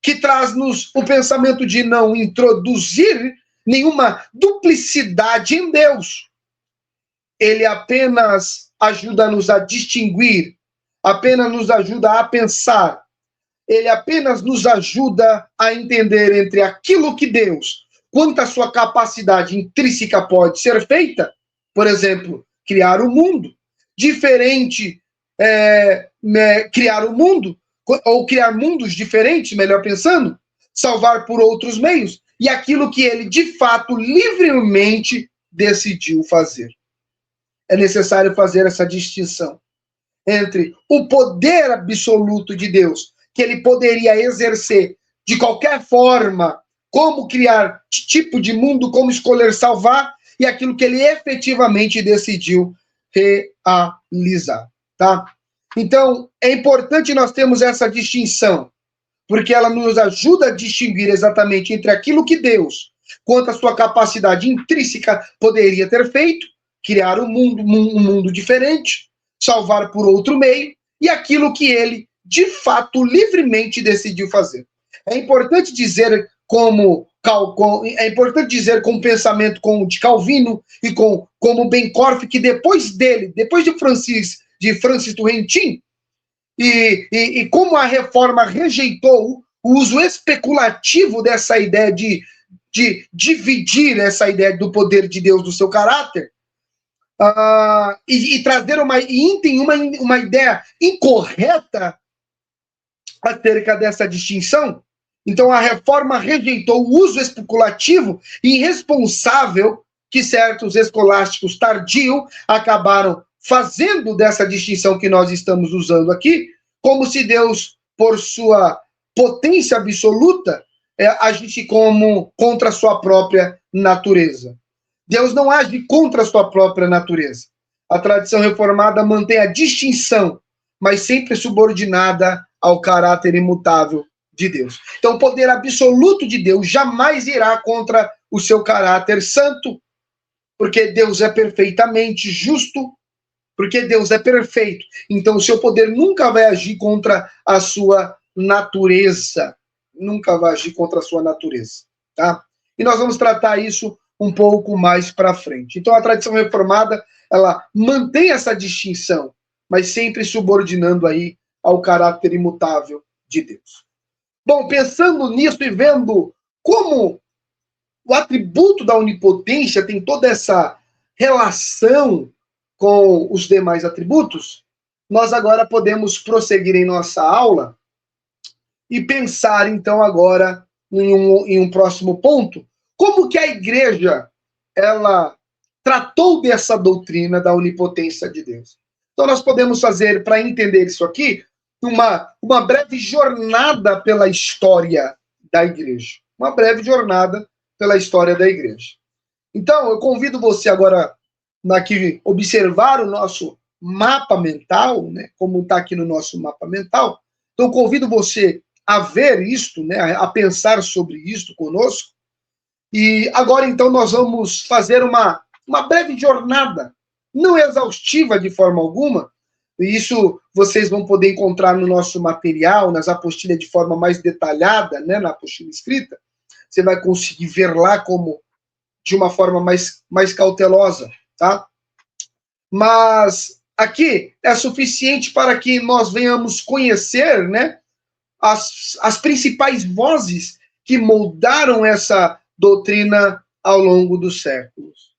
que traz-nos o pensamento de não introduzir nenhuma duplicidade em Deus. Ele apenas ajuda-nos a distinguir, apenas nos ajuda a pensar, ele apenas nos ajuda a entender entre aquilo que Deus, quanto a sua capacidade intrínseca pode ser feita, por exemplo, criar o mundo, diferente criar o mundo, ou criar mundos diferentes, melhor pensando, salvar por outros meios, e aquilo que ele, de fato, livremente decidiu fazer. É necessário fazer essa distinção entre o poder absoluto de Deus, que ele poderia exercer de qualquer forma, como criar tipo de mundo, como escolher salvar, e aquilo que ele efetivamente decidiu realizar, tá? Então, é importante nós termos essa distinção, porque ela nos ajuda a distinguir exatamente entre aquilo que Deus, quanto à sua capacidade intrínseca, poderia ter feito, criar um mundo diferente, salvar por outro meio, e aquilo que ele, de fato, livremente decidiu fazer. É importante dizer com o pensamento de Calvino e como Bencorff, que depois de Francis Turretin, e como a reforma rejeitou o uso especulativo dessa ideia de dividir essa ideia do poder de Deus do seu caráter, e trazer uma ideia incorreta acerca dessa distinção. Então a reforma rejeitou o uso especulativo e irresponsável que certos escolásticos tardios acabaram fazendo dessa distinção que nós estamos usando aqui, como se Deus, por sua potência absoluta, agisse contra a sua própria natureza. Deus não age contra a sua própria natureza. A tradição reformada mantém a distinção, mas sempre subordinada ao caráter imutável de Deus. Então, o poder absoluto de Deus jamais irá contra o seu caráter santo, porque Deus é perfeitamente justo, porque Deus é perfeito. Então, o seu poder nunca vai agir contra a sua natureza. Nunca vai agir contra a sua natureza, tá? E nós vamos tratar isso um pouco mais para frente. Então, a tradição reformada, ela mantém essa distinção, mas sempre subordinando aí ao caráter imutável de Deus. Bom, pensando nisso e vendo como o atributo da onipotência tem toda essa relação com os demais atributos, nós agora podemos prosseguir em nossa aula e pensar, então, agora em um próximo ponto, como que a igreja, ela tratou dessa doutrina da onipotência de Deus. Então, nós podemos fazer, para entender isso aqui, uma breve jornada pela história da igreja. Uma breve jornada pela história da igreja. Então, eu convido você agora aqui observar o nosso mapa mental, né, como está aqui no nosso mapa mental. Então, eu convido você a ver isto, né, a pensar sobre isto conosco. E agora, então, nós vamos fazer uma breve jornada, não exaustiva de forma alguma. E isso vocês vão poder encontrar no nosso material, nas apostilhas de forma mais detalhada, né, na apostila escrita. Você vai conseguir ver lá como de uma forma mais cautelosa, tá? Mas aqui é suficiente para que nós venhamos conhecer, né, as principais vozes que moldaram essa doutrina ao longo dos séculos.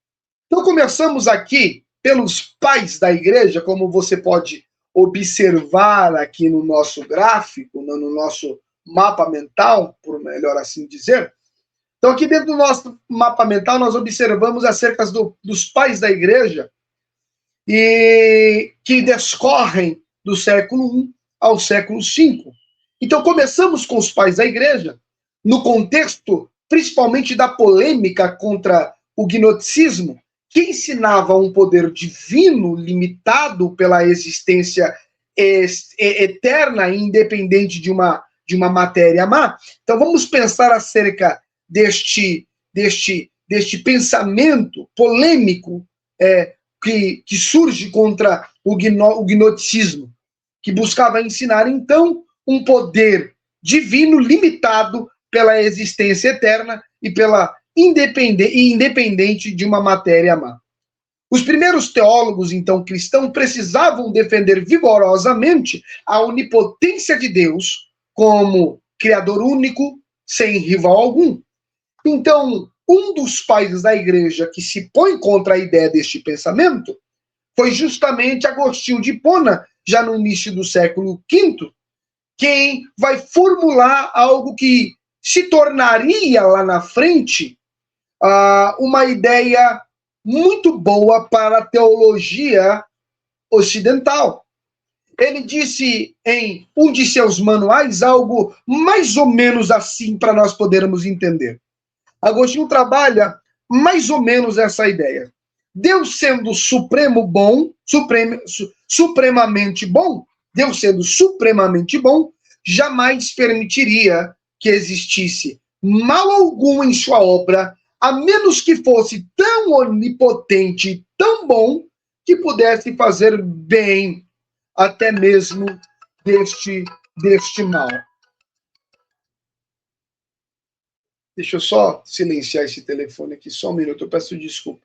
Então, começamos aqui pelos pais da igreja, como você pode observar aqui no nosso gráfico, no nosso mapa mental, por melhor assim dizer. Então, aqui dentro do nosso mapa mental, nós observamos acerca dos pais da igreja, e que descorrem do século I ao século V. Então, começamos com os pais da igreja, no contexto, principalmente, da polêmica contra o gnosticismo, que ensinava um poder divino limitado pela existência eterna e independente de uma matéria má. Então, vamos pensar acerca deste pensamento polêmico que surge contra o gnosticismo, que buscava ensinar, então, um poder divino limitado pela existência eterna e pela independente de uma matéria má. Os primeiros teólogos, então, cristãos, precisavam defender vigorosamente a onipotência de Deus como Criador único, sem rival algum. Então, um dos pais da igreja que se põe contra a ideia deste pensamento foi justamente Agostinho de Hipona, já no início do século V, quem vai formular algo que se tornaria lá na frente uma ideia muito boa para a teologia ocidental. ele disse em um de seus manuais algo mais ou menos assim para nós podermos entender. Agostinho trabalha mais ou menos essa ideia. Deus sendo supremamente bom, Deus sendo supremamente bom, jamais permitiria que existisse mal algum em sua obra, a menos que fosse tão onipotente e tão bom que pudesse fazer bem até mesmo deste mal. Deixa eu só silenciar esse telefone aqui, só um minuto, eu peço desculpa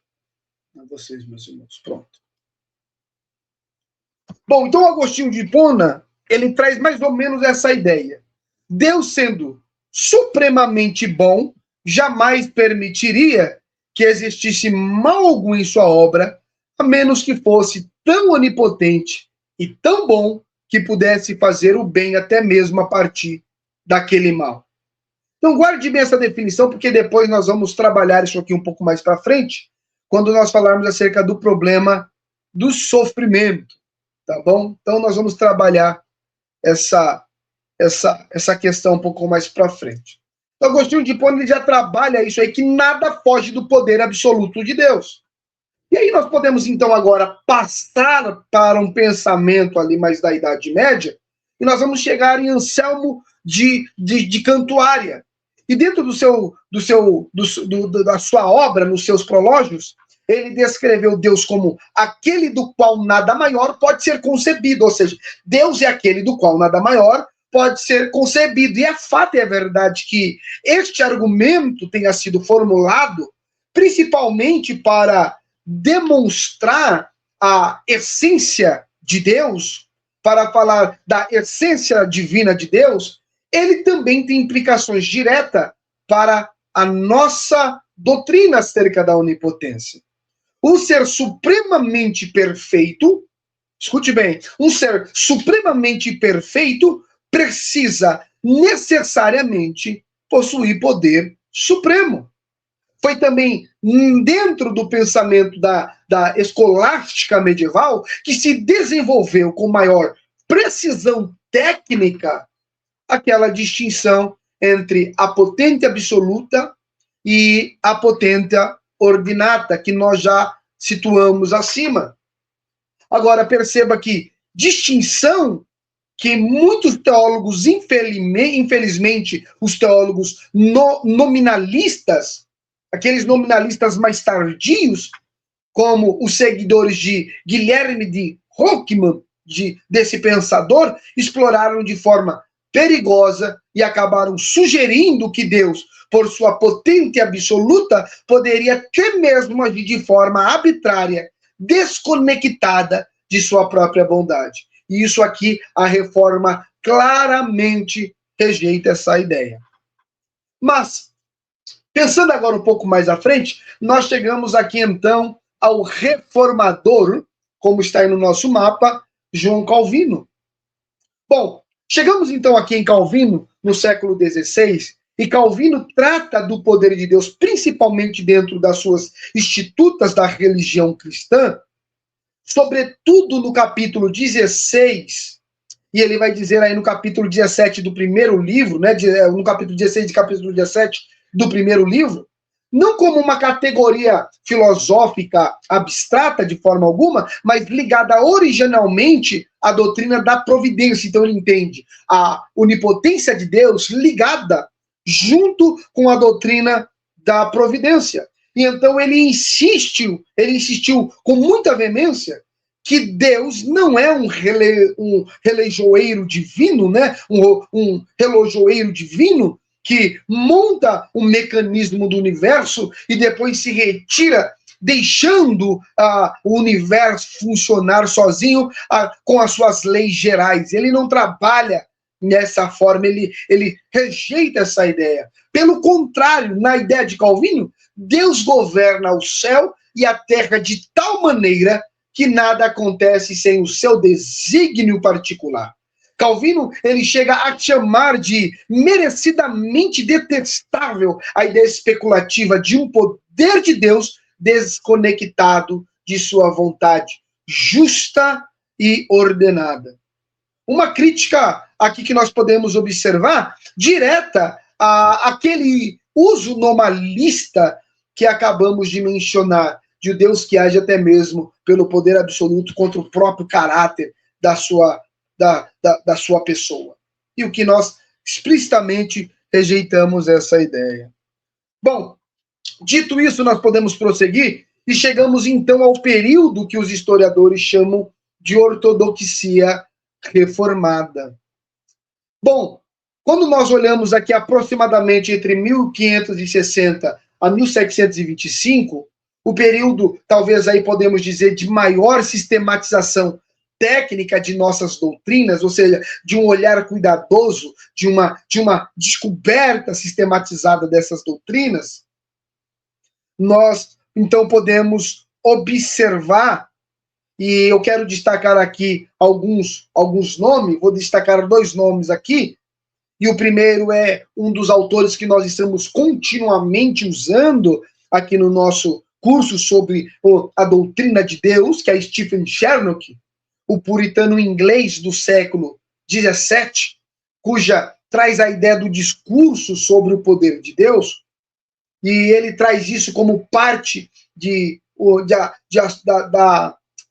a vocês, meus irmãos. Pronto. Bom, então Agostinho de Hipona, ele traz mais ou menos essa ideia. Deus sendo supremamente bom, jamais permitiria que existisse mal algum em sua obra, a menos que fosse tão onipotente e tão bom que pudesse fazer o bem até mesmo a partir daquele mal. Então guarde bem essa definição, porque depois nós vamos trabalhar isso aqui um pouco mais para frente, quando nós falarmos acerca do problema do sofrimento, tá bom? Então nós vamos trabalhar essa questão um pouco mais para frente. Então Agostinho de Hipona ele já trabalha isso aí, que nada foge do poder absoluto de Deus. E aí nós podemos então agora passar para um pensamento ali mais da Idade Média, e nós vamos chegar em Anselmo de Cantuária. E dentro da sua obra, nos seus prológios, ele descreveu Deus como aquele do qual nada maior pode ser concebido, ou seja, Deus é aquele do qual nada maior pode ser concebido. E é fato e é verdade que este argumento tenha sido formulado principalmente para demonstrar a essência de Deus, para falar da essência divina de Deus. Ele também tem implicações diretas para a nossa doutrina acerca da onipotência. Um ser supremamente perfeito, escute bem, um ser supremamente perfeito precisa necessariamente possuir poder supremo. Foi também dentro do pensamento da escolástica medieval que se desenvolveu com maior precisão técnica aquela distinção entre a potente absoluta e a potência ordinata, que nós já situamos acima. Agora, perceba que distinção que muitos teólogos, infelizmente, os teólogos nominalistas, aqueles nominalistas mais tardios, como os seguidores de Guilherme de Rockmann, desse pensador, exploraram de forma perigosa e acabaram sugerindo que Deus, por sua potente absoluta, poderia até mesmo agir de forma arbitrária, desconectada de sua própria bondade. E isso aqui, a reforma claramente rejeita essa ideia. Mas, pensando agora um pouco mais à frente, nós chegamos aqui então ao reformador, como está aí no nosso mapa, João Calvino. Bom, chegamos então aqui em Calvino, no século XVI, e Calvino trata do poder de Deus, principalmente dentro das suas institutas da religião cristã, sobretudo no capítulo 16, e ele vai dizer aí no capítulo 17 do primeiro livro, né, no capítulo 16 e capítulo 17 do primeiro livro, não como uma categoria filosófica abstrata de forma alguma, mas ligada originalmente à doutrina da providência. Então ele entende a onipotência de Deus ligada junto com a doutrina da providência. E então ele insistiu com muita veemência que Deus não é um relojoeiro divino, né? Um relojoeiro divino que monta o mecanismo do universo e depois se retira, deixando o universo funcionar sozinho com as suas leis gerais. Ele não trabalha nessa forma, ele rejeita essa ideia. Pelo contrário, na ideia de Calvino, Deus governa o céu e a terra de tal maneira que nada acontece sem o seu desígnio particular. Calvino, ele chega a chamar de merecidamente detestável a ideia especulativa de um poder de Deus desconectado de sua vontade justa e ordenada. uma crítica aqui que nós podemos observar, direta àquele uso nomalista que acabamos de mencionar, de um Deus que age até mesmo pelo poder absoluto contra o próprio caráter da sua pessoa. E o que nós explicitamente rejeitamos essa ideia. Bom, dito isso, nós podemos prosseguir e chegamos então ao período que os historiadores chamam de ortodoxia reformada. Bom, quando nós olhamos aqui aproximadamente entre 1560 a 1725, o período, talvez aí podemos dizer, de maior sistematização técnica de nossas doutrinas, ou seja, de um olhar cuidadoso, de uma descoberta sistematizada dessas doutrinas, nós então podemos observar, e eu quero destacar aqui alguns nomes, vou destacar 2 nomes aqui, e o primeiro é um dos autores que nós estamos continuamente usando aqui no nosso curso sobre a doutrina de Deus, que é Stephen Charnock, o puritano inglês do século XVII, cuja traz a ideia do discurso sobre o poder de Deus, e ele traz isso como parte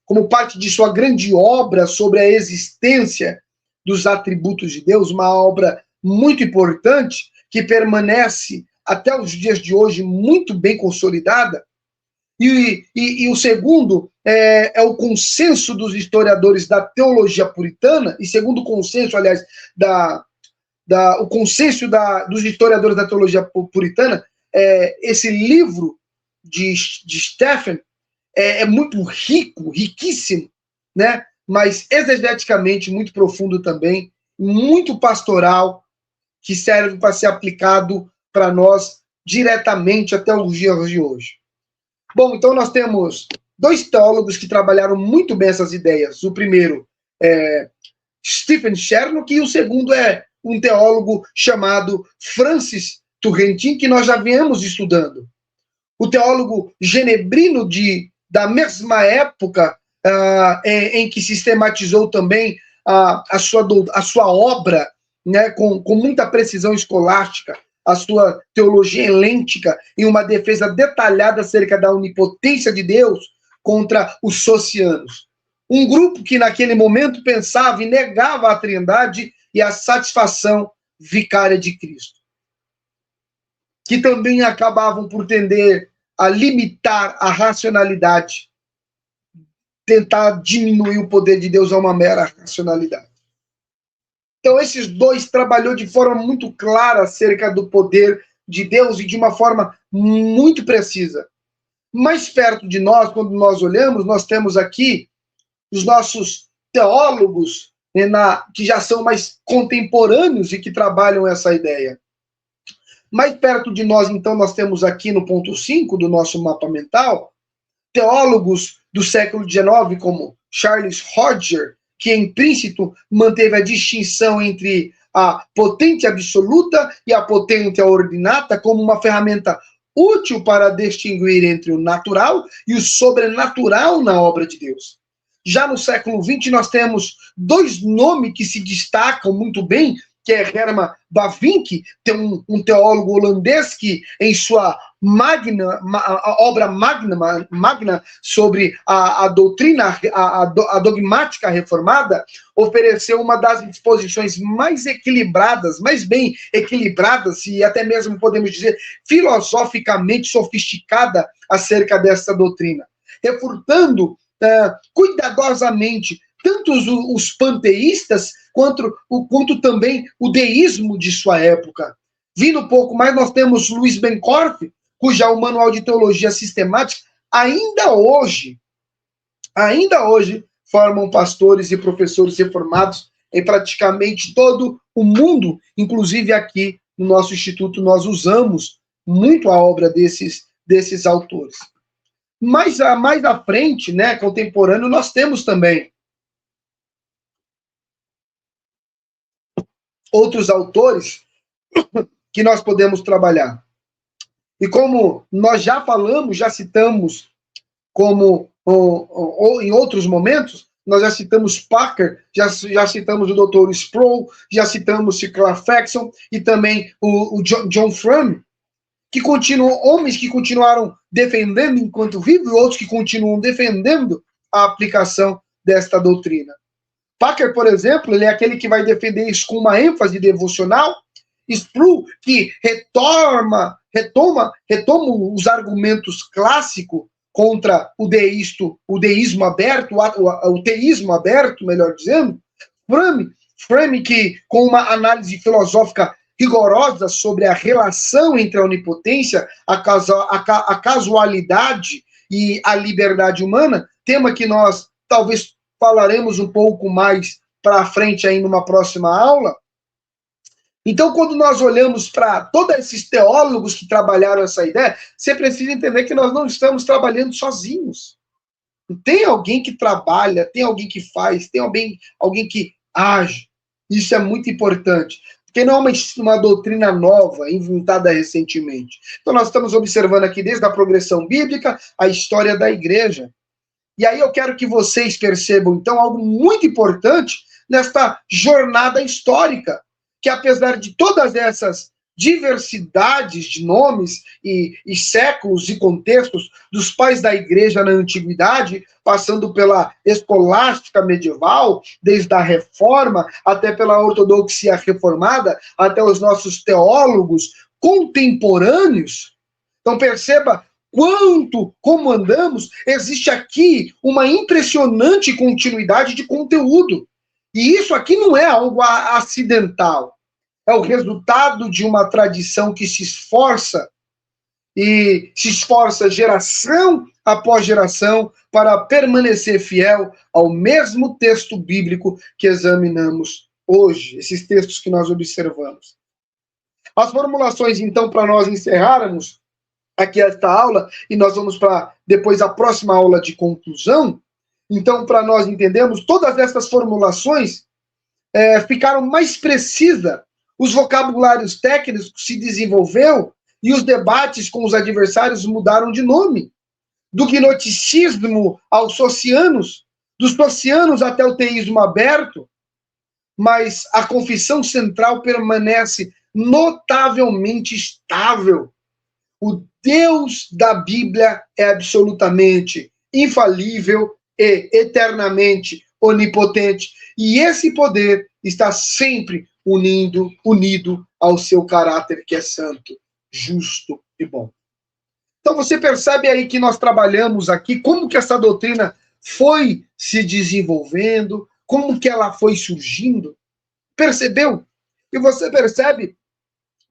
como parte de sua grande obra sobre a existência dos atributos de Deus, uma obra muito importante, que permanece até os dias de hoje muito bem consolidada. E o segundo é o consenso dos historiadores da teologia puritana, e segundo o consenso, aliás, o consenso dos historiadores da teologia puritana, esse livro de Stephen é muito rico, riquíssimo, né? Mas exegeticamente muito profundo também, muito pastoral, que serve para ser aplicado para nós diretamente até os dias de hoje. Bom, então nós temos 2 teólogos que trabalharam muito bem essas ideias. O primeiro é Stephen Charnock e o segundo é um teólogo chamado Francis Turretin, que nós já viemos estudando. O teólogo genebrino da mesma época em que sistematizou também a sua obra, né, com muita precisão escolástica, a sua teologia helêntica, em uma defesa detalhada acerca da onipotência de Deus contra os socianos. Um grupo que naquele momento pensava e negava a trindade e a satisfação vicária de Cristo, que também acabavam por tender a limitar a racionalidade, tentar diminuir o poder de Deus a uma mera racionalidade. Então, esses 2 trabalhou de forma muito clara acerca do poder de Deus e de uma forma muito precisa. Mais perto de nós, quando nós olhamos, nós temos aqui os nossos teólogos, né, que já são mais contemporâneos e que trabalham essa ideia. Mais perto de nós, então, nós temos aqui no ponto 5 do nosso mapa mental, teólogos do século XIX, como Charles Hodger, que em princípio manteve a distinção entre a potente absoluta e a potência ordinata como uma ferramenta útil para distinguir entre o natural e o sobrenatural na obra de Deus. Já no século XX, nós temos 2 nomes que se destacam muito bem, que é Herman Bavinck, tem um teólogo holandês que, em sua obra magna sobre a doutrina, a dogmática reformada, ofereceu uma das exposições mais equilibradas, mais bem equilibradas, e até mesmo podemos dizer filosoficamente sofisticada acerca dessa doutrina, refutando cuidadosamente tanto os panteístas quanto também o deísmo de sua época. Vindo um pouco mais, nós temos Louis Bencorff, cuja o Manual de Teologia Sistemática ainda hoje formam pastores e professores reformados em praticamente todo o mundo, inclusive aqui no nosso instituto nós usamos muito a obra desses autores. Mais à frente, né, contemporâneo, nós temos também outros autores que nós podemos trabalhar. E como nós já falamos, já citamos, como ou em outros momentos, nós já citamos Packer, já citamos o Dr. Sproul, já citamos C. Clark Faxon e também o John Frum, que continuam, homens que continuaram defendendo enquanto vivos e outros que continuam defendendo a aplicação desta doutrina. Packer, por exemplo, ele é aquele que vai defender isso com uma ênfase devocional. Sproul, que retoma os argumentos clássicos contra o deísmo aberto, o teísmo aberto, melhor dizendo. Frum, que com uma análise filosófica rigorosa sobre a relação entre a onipotência, a casualidade e a liberdade humana, tema que nós talvez falaremos um pouco mais para frente aí numa próxima aula. Então, quando nós olhamos para todos esses teólogos que trabalharam essa ideia, você precisa entender que nós não estamos trabalhando sozinhos. Tem alguém que trabalha, tem alguém que faz, tem alguém que age. Isso é muito importante, porque não é uma doutrina nova, inventada recentemente. Então, nós estamos observando aqui desde a progressão bíblica, a história da igreja. E aí eu quero que vocês percebam, então, algo muito importante nesta jornada histórica, que apesar de todas essas diversidades de nomes e séculos e contextos dos pais da igreja na antiguidade, passando pela escolástica medieval, desde a reforma até pela ortodoxia reformada, até os nossos teólogos contemporâneos. Então perceba como andamos, existe aqui uma impressionante continuidade de conteúdo. E isso aqui não é algo acidental. É o resultado de uma tradição que se esforça geração após geração para permanecer fiel ao mesmo texto bíblico que examinamos hoje, esses textos que nós observamos. As formulações, então, para nós encerrarmos aqui esta aula, e nós vamos para depois a próxima aula de conclusão. Então, para nós entendermos, todas essas formulações ficaram mais precisas, os vocabulários técnicos se desenvolveu e os debates com os adversários mudaram de nome. Do gnosticismo aos socianos, dos socianos até o teísmo aberto, mas a confissão central permanece notavelmente estável. O Deus da Bíblia é absolutamente infalível e eternamente onipotente. E esse poder está sempre unido ao seu caráter, que é santo, justo e bom. Então você percebe aí que nós trabalhamos aqui como que essa doutrina foi se desenvolvendo, como que ela foi surgindo. Percebeu? E você percebe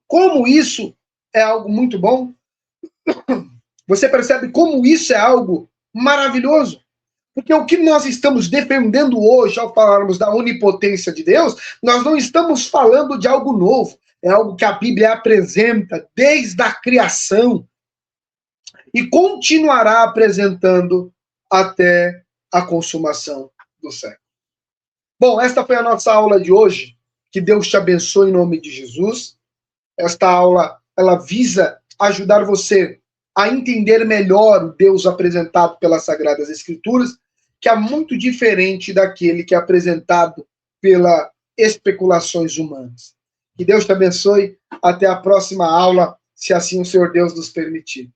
como isso é algo muito bom? Você percebe como isso é algo maravilhoso? Porque o que nós estamos defendendo hoje, ao falarmos da onipotência de Deus, nós não estamos falando de algo novo. É algo que a Bíblia apresenta desde a criação e continuará apresentando até a consumação do século. Bom, esta foi a nossa aula de hoje. Que Deus te abençoe em nome de Jesus. Esta aula, ela visa ajudar você a entender melhor o Deus apresentado pelas Sagradas Escrituras, que é muito diferente daquele que é apresentado pelas especulações humanas. Que Deus te abençoe. Até a próxima aula, se assim o Senhor Deus nos permitir.